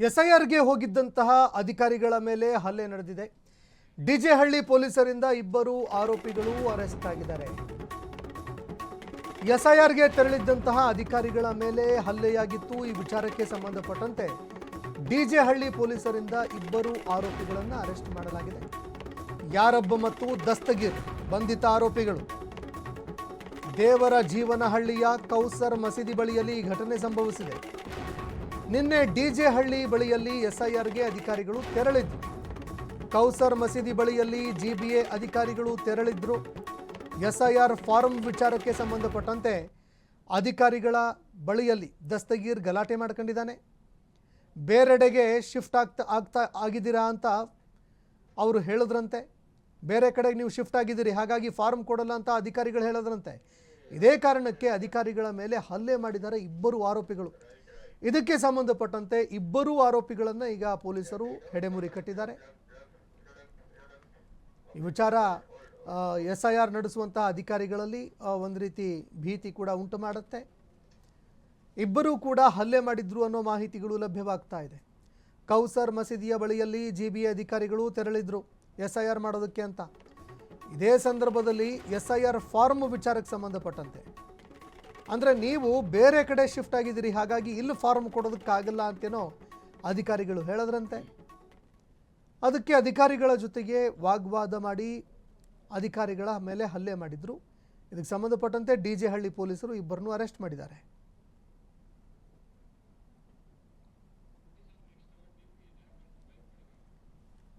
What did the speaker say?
ಎಸ್ಐಆರ್ಗೆ ಹೋಗಿದ್ದಂತಹ ಅಧಿಕಾರಿಗಳ ಮೇಲೆ ಹಲ್ಲೆ ನಡೆದಿದೆ. ಡಿಜೆಹಳ್ಳಿ ಪೊಲೀಸರಿಂದ ಇಬ್ಬರು ಆರೋಪಿಗಳು ಅರೆಸ್ಟ್ ಆಗಿದ್ದಾರೆ. ಎಸ್ಐಆರ್ಗೆ ತೆರಳಿದ್ದಂತಹ ಅಧಿಕಾರಿಗಳ ಮೇಲೆ ಹಲ್ಲೆಯಾಗಿತ್ತು. ಈ ವಿಚಾರಕ್ಕೆ ಸಂಬಂಧಪಟ್ಟಂತೆ ಡಿಜೆಹಳ್ಳಿ ಪೊಲೀಸರಿಂದ ಇಬ್ಬರು ಆರೋಪಿಗಳನ್ನು ಅರೆಸ್ಟ್ ಮಾಡಲಾಗಿದೆ. ಯಾರಬ್ಬ ಮತ್ತು ದಸ್ತಗೀರ್ ಬಂಧಿತ ಆರೋಪಿಗಳು. ದೇವರ ಜೀವನಹಳ್ಳಿಯ ಕೌಸರ್ ಮಸೀದಿ ಬಳಿಯಲ್ಲಿ ಈ ಘಟನೆ ಸಂಭವಿಸಿದೆ. ನಿನ್ನೆ ಡಿಜೆಹಳ್ಳಿ ಬಳಿಯಲ್ಲಿ ಎಸ್ಐಆರ್ಗೆ ಅಧಿಕಾರಿಗಳು ತೆರಳಿದ್ರು. ಕೌಸರ್ ಮಸೀದಿ ಬಳಿಯಲ್ಲಿ ಜಿಬಿಎ ಅಧಿಕಾರಿಗಳು ತೆರಳಿದ್ರು. ಎಸ್ಐಆರ್ ಫಾರಂ ವಿಚಾರಕ್ಕೆ ಸಂಬಂಧಪಟ್ಟಂತೆ ಅಧಿಕಾರಿಗಳ ಬಳಿಯಲ್ಲಿ ದಸ್ತಗೀರ್ ಗಲಾಟೆ ಮಾಡ್ಕೊಂಡಿದ್ದಾನೆ. ಬೇರೆಡೆಗೆ ಶಿಫ್ಟ್ ಆಗಿದ್ದೀರಾ ಅಂತ ಅವರು ಹೇಳಿದ್ರಂತೆ. ಬೇರೆ ಕಡೆಗೆ ನೀವು ಶಿಫ್ಟ್ ಆಗಿದ್ದೀರಿ, ಹಾಗಾಗಿ ಫಾರಂ ಕೊಡಲ್ಲ ಅಂತ ಅಧಿಕಾರಿಗಳು ಹೇಳಿದ್ರಂತೆ. ಇದೇ ಕಾರಣಕ್ಕೆ ಅಧಿಕಾರಿಗಳ ಮೇಲೆ ಹಲ್ಲೆ ಮಾಡಿದ್ದಾರೆ ಇಬ್ಬರು ಆರೋಪಿಗಳು. ಇದಕ್ಕೆ ಸಂಬಂಧಪಟ್ಟಂತೆ ಇಬ್ಬರು ಆರೋಪಿಗಳನ್ನು ಈಗ ಪೊಲೀಸರು ಹೆಡೆಮುರಿ ಕಟ್ಟಿದ್ದಾರೆ. ಈ ವಿಚಾರ ಎಸ್ಐಆರ್ ನಡೆಸುವಂತಹ ಅಧಿಕಾರಿಗಳಲ್ಲಿ ಒಂದು ರೀತಿ ಭೀತಿ ಕೂಡ ಉಂಟು ಮಾಡುತ್ತೆ. ಇಬ್ಬರೂ ಕೂಡ ಹಲ್ಲೆ ಮಾಡಿದ್ರು ಅನ್ನೋ ಮಾಹಿತಿಗಳು ಲಭ್ಯವಾಗ್ತಾ ಇದೆ. ಕೌಸರ್ ಮಸೀದಿಯ ಬಳಿಯಲ್ಲಿ ಜಿಬಿಎ ಅಧಿಕಾರಿಗಳು ತೆರಳಿದ್ರು ಎಸ್ಐಆರ್ ಮಾಡೋದಕ್ಕೆ ಅಂತ. ಇದೇ ಸಂದರ್ಭದಲ್ಲಿ ಎಸ್ಐಆರ್ ಫಾರ್ಮ್ ವಿಚಾರಕ್ಕೆ ಸಂಬಂಧಪಟ್ಟಂತೆ, ಅಂದರೆ ನೀವು ಬೇರೆ ಕಡೆ ಶಿಫ್ಟ್ ಆಗಿದ್ದೀರಿ, ಹಾಗಾಗಿ ಇಲ್ಲಿ ಫಾರ್ಮ್ ಕೊಡೋದಕ್ಕಾಗಲ್ಲ ಅಂತೇನೋ ಅಧಿಕಾರಿಗಳು ಹೇಳಿದ್ರಂತೆ. ಅದಕ್ಕೆ ಅಧಿಕಾರಿಗಳ ಜೊತೆಗೆ ವಾಗ್ವಾದ ಮಾಡಿ ಅಧಿಕಾರಿಗಳ ಮೇಲೆ ಹಲ್ಲೆ ಮಾಡಿದ್ರು. ಇದಕ್ಕೆ ಸಂಬಂಧಪಟ್ಟಂತೆ ಡಿಜೆಹಳ್ಳಿ ಪೊಲೀಸರು ಇಬ್ಬರನ್ನು ಅರೆಸ್ಟ್ ಮಾಡಿದ್ದಾರೆ.